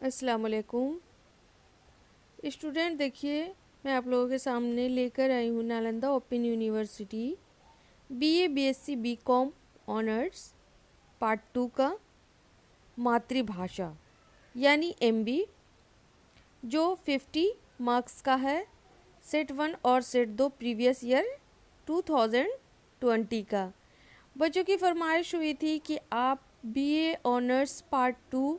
السلام علیکم اسٹوڈنٹ، دیکھیے میں آپ لوگوں کے سامنے لے کر آئی ہوں Nalanda open university BA BSc BCom honours part 2 کا ماتری بھاشا یعنی MB، جو 50 مارکس کا ہے، سیٹ 1 اور سیٹ 2 پریویس ایئر 2020 کا۔ بچوں کی فرمائش ہوئی تھی کہ آپ BA آنرس پارٹ 2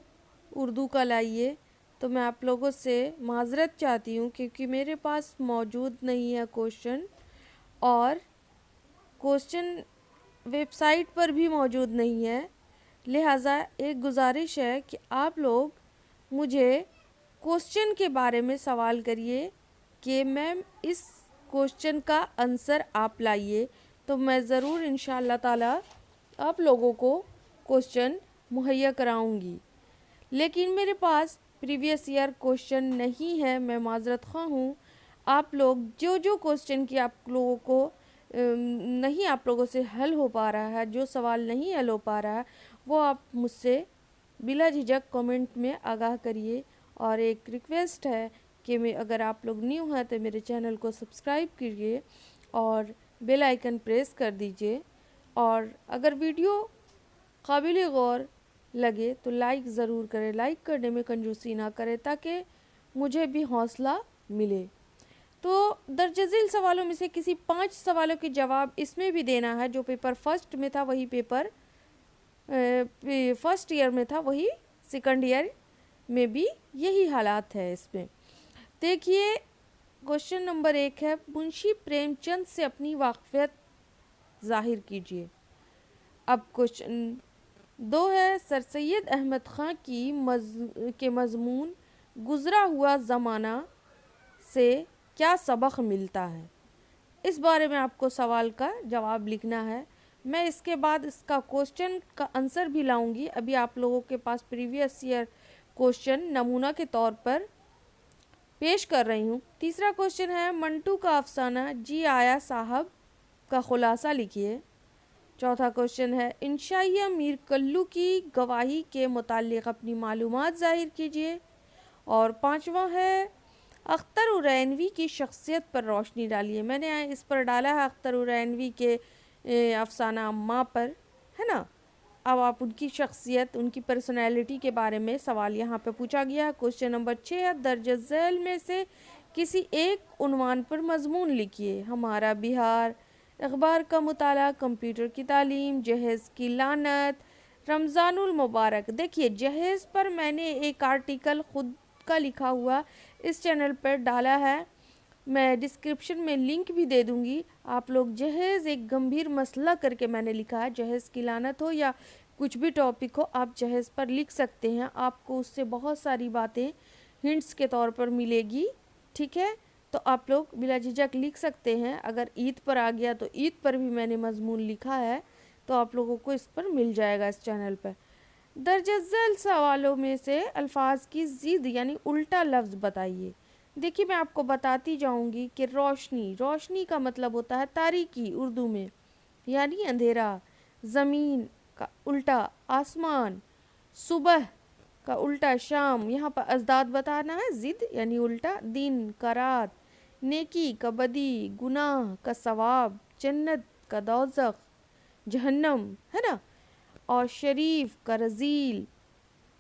اردو کا لائیے، تو میں آپ لوگوں سے معذرت چاہتی ہوں کیونکہ میرے پاس موجود نہیں ہے کوشچن، اور کوشچن ویب سائٹ پر بھی موجود نہیں ہے، لہٰذا ایک گزارش ہے کہ آپ لوگ مجھے کوشچن کے بارے میں سوال کریے کہ میم اس کوشچن کا آنسر آپ لائیے، تو میں ضرور انشاءاللہ تعالی آپ لوگوں کو کوشچن مہیا کراؤں گی۔ لیکن میرے پاس پریویس ایئر کوشچن نہیں ہے، میں معذرت خواہ ہوں۔ آپ لوگ جو کوشچن کی آپ لوگوں کو نہیں آپ لوگوں سے حل ہو پا رہا ہے، جو سوال نہیں حل ہو پا رہا ہے، وہ آپ مجھ سے بلا جھجک کامنٹ میں آگاہ کریے۔ اور ایک ریکویسٹ ہے کہ اگر آپ لوگ نیو ہیں تو میرے چینل کو سبسکرائب کیجیے اور بیل آئیکن پریس کر دیجیے، اور اگر ویڈیو قابل غور لگے تو لائک ضرور کرے، لائک کرنے میں کنجوسی نہ کرے تاکہ مجھے بھی حوصلہ ملے۔ تو درج ذیل سوالوں میں سے کسی 5 سوالوں کے جواب اس میں بھی دینا ہے، جو پیپر فرسٹ میں تھا وہی پیپر فرسٹ ایئر میں تھا وہی سیکنڈ ایئر میں بھی یہی حالات ہے۔ اس میں دیکھیے کوشچن نمبر 1 ہے، منشی پریم چند سے اپنی واقفیت ظاہر کیجیے۔ اب کوشچن 2 ہے، سر سید احمد خان کے مضمون گزرا ہوا زمانہ سے کیا سبق ملتا ہے؟ اس بارے میں آپ کو سوال کا جواب لکھنا ہے۔ میں اس کے بعد اس کا کوشچن کا آنسر بھی لاؤں گی، ابھی آپ لوگوں کے پاس پریویس ایئر کوشچن نمونہ کے طور پر پیش کر رہی ہوں۔ تیسرا کوشچن ہے، منٹو کا افسانہ جی آیا صاحب کا خلاصہ لکھیے۔ چوتھا کوشچن ہے، انشائیہ میر کلو کی گواہی کے متعلق اپنی معلومات ظاہر کیجیے۔ اور 5واں ہے، اختر ارینوی کی شخصیت پر روشنی ڈالیے۔ میں نے اس پر ڈالا ہے اختر ارینوی کے افسانہ اماں پر، ہے نا۔ اب آپ ان کی شخصیت، ان کی پرسنالٹی کے بارے میں سوال یہاں پہ پوچھا گیا ہے۔ کوشچن نمبر 6 ہے، درج ذیل میں سے کسی ایک عنوان پر مضمون لکھیے۔ ہمارا بہار، اخبار کا مطالعہ، کمپیوٹر کی تعلیم، جہیز کی لعنت، رمضان المبارک۔ دیکھیے جہیز پر میں نے ایک آرٹیکل خود کا لکھا ہوا اس چینل پر ڈالا ہے، میں ڈسکرپشن میں لنک بھی دے دوں گی۔ آپ لوگ جہیز ایک گمبھیر مسئلہ کر کے میں نے لکھا ہے، جہیز کی لعنت ہو یا کچھ بھی ٹاپک ہو، آپ جہیز پر لکھ سکتے ہیں، آپ کو اس سے بہت ساری باتیں ہنٹس کے طور پر ملے گی، ٹھیک ہے۔ تو آپ لوگ بلا جھجک لکھ سکتے ہیں۔ اگر عید پر آ گیا تو عید پر بھی میں نے مضمون لکھا ہے، تو آپ لوگوں کو اس پر مل جائے گا اس چینل پر۔ درج ذیل سوالوں میں سے الفاظ کی ضد یعنی الٹا لفظ بتائیے۔ دیکھیے میں آپ کو بتاتی جاؤں گی کہ روشنی، روشنی کا مطلب ہوتا ہے تاریکی اردو میں، یعنی اندھیرا۔ زمین کا الٹا آسمان، صبح کا الٹا شام، یہاں پر ازداد بتانا ہے، ضد یعنی الٹا۔ دن کا رات، نیکی کا بدی، گناہ کا ثواب، جنت کا دوزخ، جہنم، ہے نا، اور شریف کا رذیل،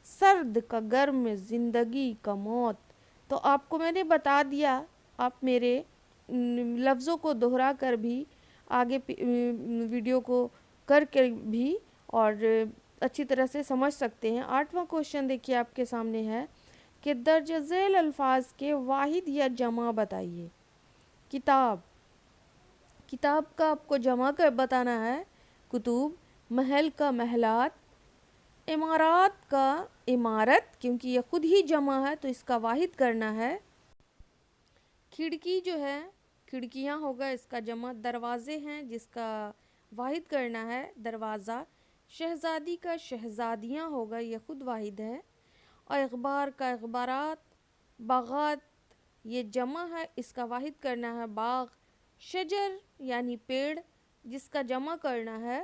سرد کا گرم، زندگی کا موت۔ تو آپ کو میں نے بتا دیا، آپ میرے لفظوں کو دہرا کر بھی آگے ویڈیو کو کر کے بھی اور اچھی طرح سے سمجھ سکتے ہیں۔ 8واں کوشچن دیکھیے آپ کے سامنے ہے کہ درج ذیل الفاظ کے واحد یا جمع بتائیے۔ کتاب، کتاب کا آپ کو جمع کر بتانا ہے، کتب۔ محل کا محلات، عمارات کا عمارت، کیونکہ یہ خود ہی جمع ہے تو اس کا واحد کرنا ہے۔ کھڑکی جو ہے، کھڑکیاں ہوگا اس کا جمع۔ دروازے ہیں جس کا واحد کرنا ہے دروازہ۔ شہزادی کا شہزادیاں ہوگا، یہ خود واحد ہے۔ اور اخبار کا اخبارات۔ باغات یہ جمع ہے، اس کا واحد کرنا ہے باغ۔ شجر یعنی پیڑ، جس کا جمع کرنا ہے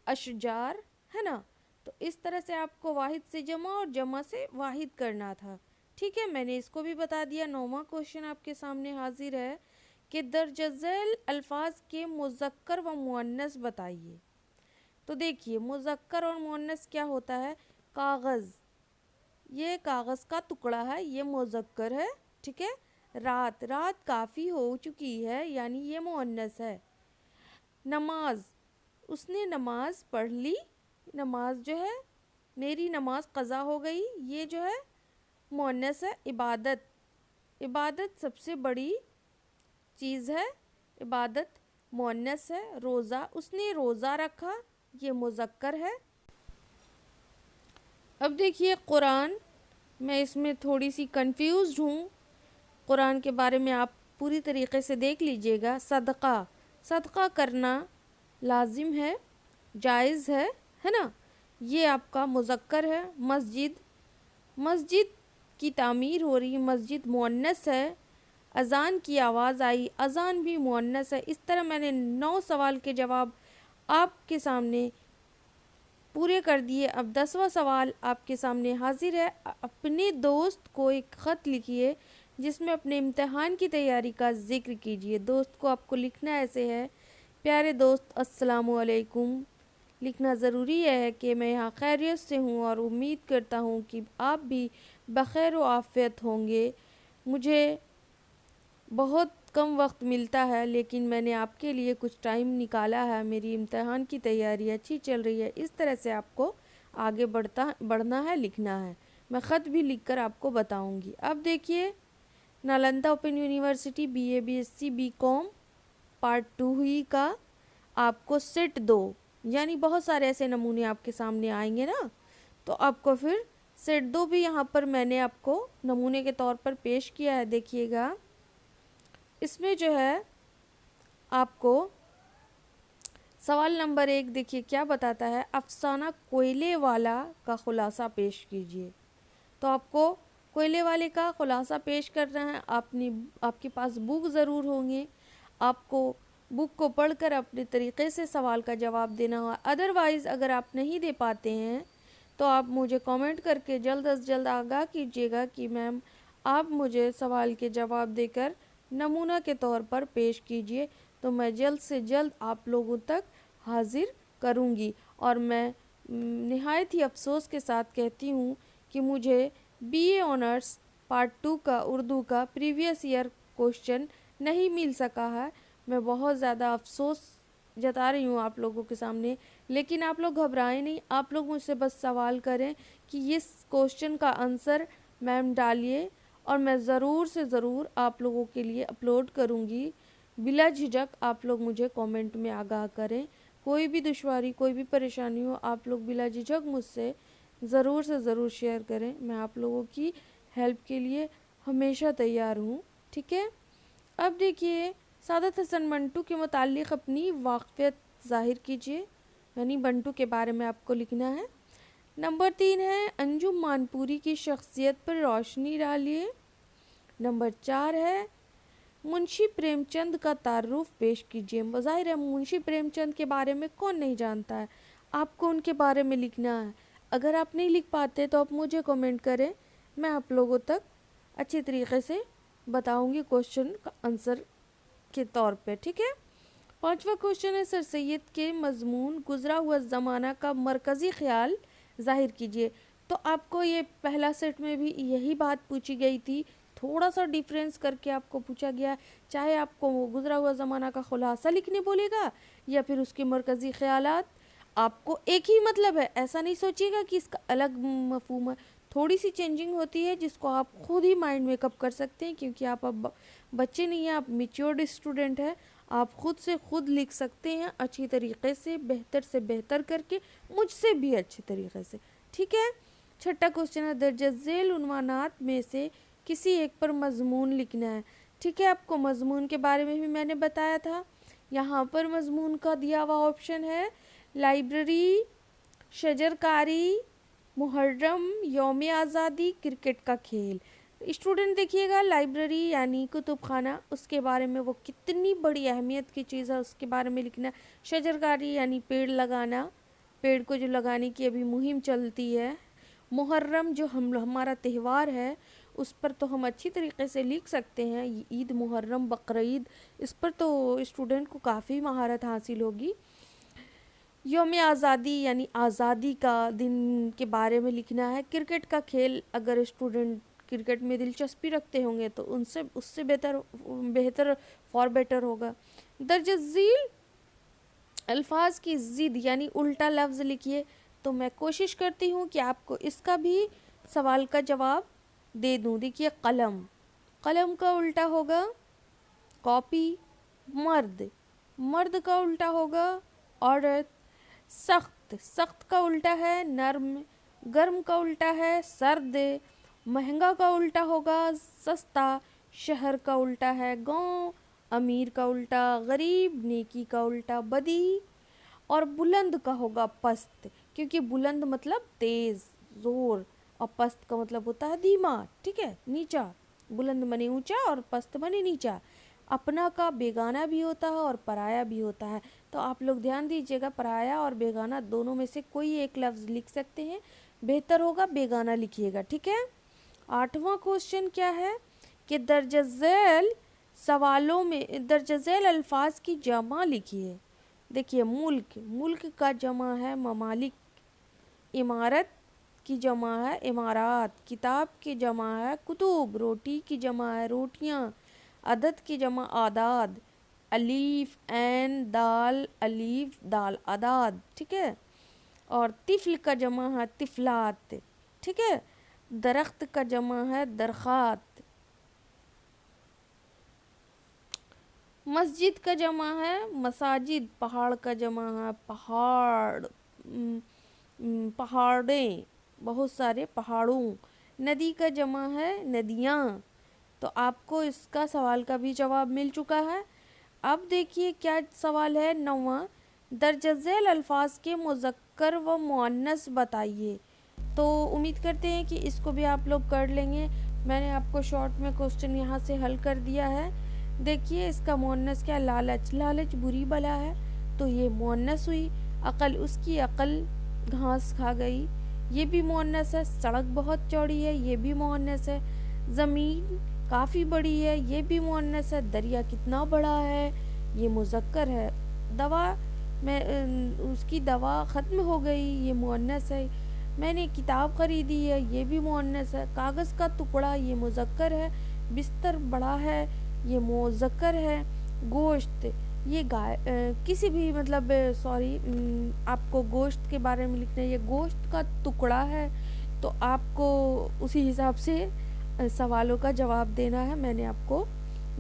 اشجار، ہے نا۔ تو اس طرح سے آپ کو واحد سے جمع اور جمع سے واحد کرنا تھا، ٹھیک ہے. میں نے اس کو بھی بتا دیا. 9واں کوشچن آپ کے سامنے حاضر ہے کہ درج ذیل الفاظ کے مذکر و مؤنث بتائیے. تو دیکھیے مذکر اور مؤنث کیا ہوتا ہے. کاغذ، یہ کاغذ کا ٹکڑا ہے، یہ مذکر ہے، ٹھیک ہے. رات، رات کافی ہو چکی ہے، یعنی یہ مؤنث ہے. نماز، اس نے نماز پڑھ لی، نماز جو ہے میری نماز قضا ہو گئی، یہ جو ہے مؤنث ہے. عبادت، عبادت سب سے بڑی چیز ہے، عبادت مؤنث ہے. روزہ، اس نے روزہ رکھا، یہ مذکر ہے. اب دیکھیے قرآن، میں اس میں تھوڑی سی کنفیوزڈ ہوں، قرآن کے بارے میں آپ پوری طریقے سے دیکھ لیجئے گا. صدقہ، صدقہ کرنا لازم ہے، جائز ہے نا، یہ آپ کا مذکر ہے. مسجد، مسجد کی تعمیر ہو رہی، مسجد مؤنث ہے. اذان کی آواز آئی، اذان بھی مؤنث ہے. اس طرح میں نے 9 سوال کے جواب آپ کے سامنے پورے کر دیے. اب 10واں سوال آپ کے سامنے حاضر ہے. اپنے دوست کو ایک خط لکھیے جس میں اپنے امتحان کی تیاری کا ذکر کیجیے. دوست کو آپ کو لکھنا ایسے ہے: پیارے دوست السلام علیکم. لکھنا ضروری ہے کہ میں یہاں خیریت سے ہوں اور امید کرتا ہوں کہ آپ بھی بخیر و عافیت ہوں گے. مجھے بہت کم وقت ملتا ہے لیکن میں نے آپ کے لیے کچھ ٹائم نکالا ہے. میری امتحان کی تیاری اچھی چل رہی ہے. اس طرح سے آپ کو آگے بڑھنا ہے، لکھنا ہے. میں خط بھی لکھ کر آپ کو بتاؤں گی. اب دیکھیے Nalanda open university B A B S C B com part 2 ہی کا آپ کو سیٹ 2، یعنی بہت سارے ایسے نمونے آپ کے سامنے آئیں گے نا، تو آپ کو پھر سیٹ 2 بھی یہاں پر میں نے آپ کو نمونے کے طور پر پیش کیا ہے. دیکھیے گا اس میں جو ہے آپ کو سوال نمبر 1 دیکھیے کیا بتاتا ہے. افسانہ کوئلے والا کا خلاصہ پیش کیجیے. تو آپ کو کوئلے والے کا خلاصہ پیش کرنا ہے. آپ کے پاس بک ضرور ہوں گے، آپ کو بک کو پڑھ کر اپنے طریقے سے سوال کا جواب دینا ہوا. ادروائز اگر آپ نہیں دے پاتے ہیں تو آپ مجھے کامنٹ کر کے جلد از جلد آگاہ کیجیے گا کہ میم آپ مجھے سوال کے جواب دے کر نمونہ کے طور پر پیش کیجیے، تو میں جلد سے جلد آپ لوگوں تک حاضر کروں گی. اور میں نہایت ہی افسوس کے ساتھ کہتی ہوں کہ مجھے بی اے آنرس پارٹ 2 کا اردو کا پریویس ایئر کوشچن نہیں مل سکا ہے. میں بہت زیادہ افسوس جتا رہی ہوں آپ لوگوں کے سامنے، لیکن آپ لوگ گھبرائیں نہیں. آپ لوگ مجھ سے بس سوال کریں کہ اس کوشچن کا آنسر میم ڈالیے اور میں ضرور سے ضرور آپ لوگوں کے لیے اپلوڈ کروں گی. بلا جھجک آپ لوگ مجھے کامنٹ میں آگاہ کریں. کوئی بھی دشواری، کوئی بھی پریشانی ہو، آپ لوگ بلا جھجک مجھ سے ضرور سے ضرور شیئر کریں. میں آپ لوگوں کی ہیلپ کے لیے ہمیشہ تیار ہوں، ٹھیک ہے. اب دیکھیے سعادت حسن منٹو کے متعلق اپنی واقفیت ظاہر کیجیے، یعنی منٹو کے بارے میں آپ کو لکھنا ہے. نمبر 3 ہے انجم مانپوری کی شخصیت پر روشنی ڈالیے. نمبر 4 ہے منشی پریم چند کا تعارف پیش کیجیے. ظاہر ہے منشی پریم چند کے بارے میں کون نہیں جانتا ہے، آپ کو ان کے بارے میں لکھنا ہے. اگر آپ نہیں لکھ پاتے تو آپ مجھے کمنٹ کریں، میں آپ لوگوں تک اچھی طریقے سے بتاؤں گی کوشچن کا آنسر کے طور پہ، ٹھیک ہے. 5واں کوشچن ہے سر سید کے مضمون گزرا ہوا زمانہ کا مرکزی خیال ظاہر کیجیے. تو آپ کو یہ پہلا سیٹ میں بھی یہی بات پوچھی گئی تھی، تھوڑا سا ڈیفرنس کر کے آپ کو پوچھا گیا. چاہے آپ کو وہ گزرا ہوا زمانہ کا خلاصہ لکھنے بولے گا یا پھر اس کے مرکزی خیالات، آپ کو ایک ہی مطلب ہے. ایسا نہیں سوچیے گا کہ اس کا الگ مفہوم ہے، تھوڑی سی چینجنگ ہوتی ہے جس کو آپ خود ہی مائنڈ میک اپ کر سکتے ہیں، کیونکہ آپ اب بچے نہیں ہیں، آپ میچیورڈ اسٹوڈنٹ ہیں. آپ خود سے خود لکھ سکتے ہیں اچھی طریقے سے بہتر کر کے، مجھ سے بھی اچھی طریقے سے، ٹھیک ہے. 6واں کوشچن ہے درج ذیل عنوانات میں سے کسی ایک پر مضمون لکھنا ہے. ٹھیک ہے، آپ کو مضمون کے بارے میں بھی میں نے بتایا تھا. یہاں پر مضمون کا دیا ہوا آپشن ہے لائبریری، شجرکاری، محرم، یوم آزادی، کرکٹ کا کھیل. اسٹوڈنٹ دیکھیے گا لائبریری یعنی کتب خانہ، اس کے بارے میں وہ کتنی بڑی اہمیت کی چیز ہے اس کے بارے میں لکھنا ہے. شجرکاری یعنی پیڑ لگانا، پیڑ کو جو لگانے کی ابھی مہم چلتی ہے. محرم جو ہمارا تہوار ہے اس پر تو ہم اچھی طریقے سے لکھ سکتے ہیں. عید محرم بقرعید اس پر تو اسٹوڈنٹ کو کافی مہارت حاصل ہوگی. یوم آزادی یعنی آزادی کا دن کے بارے میں لکھنا ہے. کرکٹ کا کھیل اگر اسٹوڈنٹ کرکٹ میں دلچسپی رکھتے ہوں گے تو اس سے بہتر فار بیٹر ہوگا. درج ذیل الفاظ کی ضد یعنی الٹا لفظ لکھیے. تو میں کوشش کرتی ہوں کہ آپ کو اس کا بھی سوال کا جواب دے دوں. دیکھیے قلم، قلم کا الٹا ہوگا کاپی. مرد، مرد کا الٹا ہوگا عورت. سخت، سخت کا الٹا ہے نرم. گرم کا الٹا ہے سرد. مہنگا کا الٹا ہوگا سستا. شہر کا الٹا ہے گاؤں. امیر کا الٹا غریب. نیکی کا الٹا بدی. اور بلند کا ہوگا پست، کیونکہ بلند مطلب تیز، زور، اور پست کا مطلب ہوتا ہے دھیما. ٹھیک ہے، نیچا. بلند منی اونچا اور پست منی نیچا. اپنا کا بیگانہ بھی ہوتا ہے اور پرایا بھی ہوتا ہے. تو آپ لوگ دھیان دیجیے گا، پرایا اور بیگانہ دونوں میں سے کوئی ایک لفظ لکھ سکتے ہیں. بہتر ہوگا بیگانہ لکھیے گا. ٹھیک ہے. 8واں کوشچن کیا ہے کہ درج ذیل سوالوں میں درج ذیل الفاظ کی جمع لکھیے. دیکھیے ملک، ملک کا جمع ہے ممالک. عمارت کی جمع ہے عمارات. کتاب کی جمع ہے کتب. روٹی کی جمع ہے روٹیاں. عدد کی جمع اعداد. الف عین دال الف دال اعداد. ٹھیک ہے. اور طفل کا جمع ہے طفلات. ٹھیک ہے. درخت کا جمع ہے درخات. مسجد کا جمع ہے مساجد. پہاڑ کا جمع ہے پہاڑ، پہاڑیں، بہت سارے پہاڑوں. ندی کا جمع ہے ندیاں. تو آپ کو اس کا سوال کا بھی جواب مل چکا ہے. اب دیکھیے کیا سوال ہے 9واں. درج ذیل الفاظ کے مذکر و مؤنث بتائیے. تو امید کرتے ہیں کہ اس کو بھی آپ لوگ کر لیں گے. میں نے آپ کو شارٹ میں کوسچن یہاں سے حل کر دیا ہے. دیکھیے اس کا مؤنث کیا، لالچ. لالچ بری بلا ہے تو یہ مؤنث ہوئی. عقل، اس کی عقل گھاس کھا گئی، یہ بھی مؤنث ہے. سڑک بہت چوڑی ہے، یہ بھی مؤنث ہے. زمین کافی بڑی ہے، یہ بھی مؤنث ہے. دریا کتنا بڑا ہے، یہ مذکر ہے. دوا میں اس کی دوا ختم ہو گئی، یہ مؤنث ہے. میں نے کتاب خریدی ہے، یہ بھی مؤنث ہے. کاغذ کا ٹکڑا، یہ مذکر ہے. بستر بڑا ہے، یہ مذکر ہے. گوشت، یہ کسی بھی مطلب آپ کو گوشت کے بارے میں لکھنا ہے، یہ گوشت کا ٹکڑا ہے. تو آپ کو اسی حساب سے سوالوں کا جواب دینا ہے. میں نے آپ کو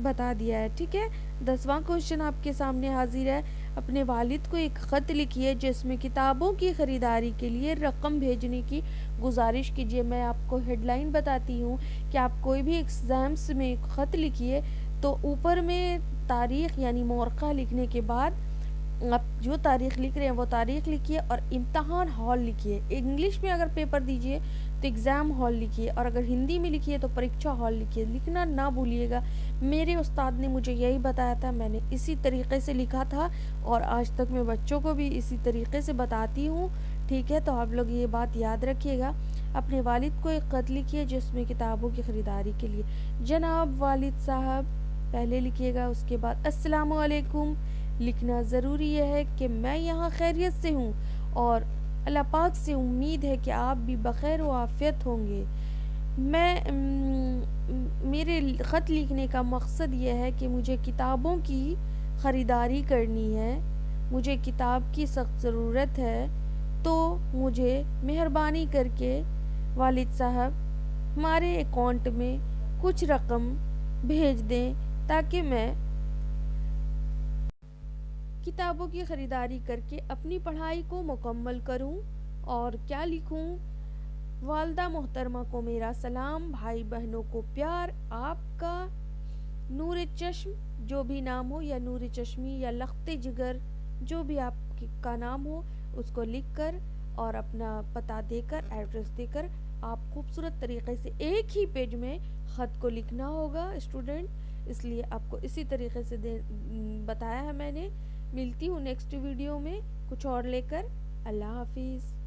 بتا دیا ہے. ٹھیک ہے. 10واں کوشچن آپ کے سامنے حاضر ہے. اپنے والد کو ایک خط لکھیے جس میں کتابوں کی خریداری کے لیے رقم بھیجنے کی گزارش کیجیے. میں آپ کو ہیڈ لائن بتاتی ہوں کہ آپ کوئی بھی ایگزامس میں خط لکھیے تو اوپر میں تاریخ یعنی مورخہ لکھنے کے بعد آپ جو تاریخ لکھ رہے ہیں وہ تاریخ لکھیے اور امتحان ہال لکھیے. انگلش میں اگر پیپر دیجیے تو ایگزام ہال لکھیے، اور اگر ہندی میں لکھیے تو پریکشا ہال لکھیے. لکھنا نہ بھولیے گا. میرے استاد نے مجھے یہی بتایا تھا، میں نے اسی طریقے سے لکھا تھا اور آج تک میں بچوں کو بھی اسی طریقے سے بتاتی ہوں. ٹھیک ہے. تو آپ لوگ یہ بات یاد رکھیے گا. اپنے والد کو ایک خط لکھیے جس میں کتابوں کی خریداری کے لیے جناب والد صاحب پہلے لکھیے گا. اس کے بعد السلام علیکم لکھنا ضروری یہ ہے کہ میں یہاں خیریت سے ہوں اور اللہ پاک سے امید ہے کہ آپ بھی بخیر و عافیت ہوں گے. میرے خط لکھنے کا مقصد یہ ہے کہ مجھے کتابوں کی خریداری کرنی ہے، مجھے کتاب کی سخت ضرورت ہے. تو مجھے مہربانی کر کے والد صاحب ہمارے اکاؤنٹ میں کچھ رقم بھیج دیں تاکہ میں کتابوں کی خریداری کر کے اپنی پڑھائی کو مکمل کروں. اور کیا لکھوں؟ والدہ محترمہ کو میرا سلام، بھائی بہنوں کو پیار. آپ کا نور چشم جو بھی نام ہو، یا نور چشمی یا لخت جگر جو بھی آپ کا نام ہو، اس کو لکھ کر اور اپنا پتہ دے کر، ایڈریس دے کر آپ خوبصورت طریقے سے ایک ہی پیج میں خط کو لکھنا ہوگا اسٹوڈنٹ. اس لیے آپ کو اسی طریقے سے بتایا ہے میں نے. ملتی ہوں نیکسٹ ویڈیو میں کچھ اور لے کر. اللہ حافظ.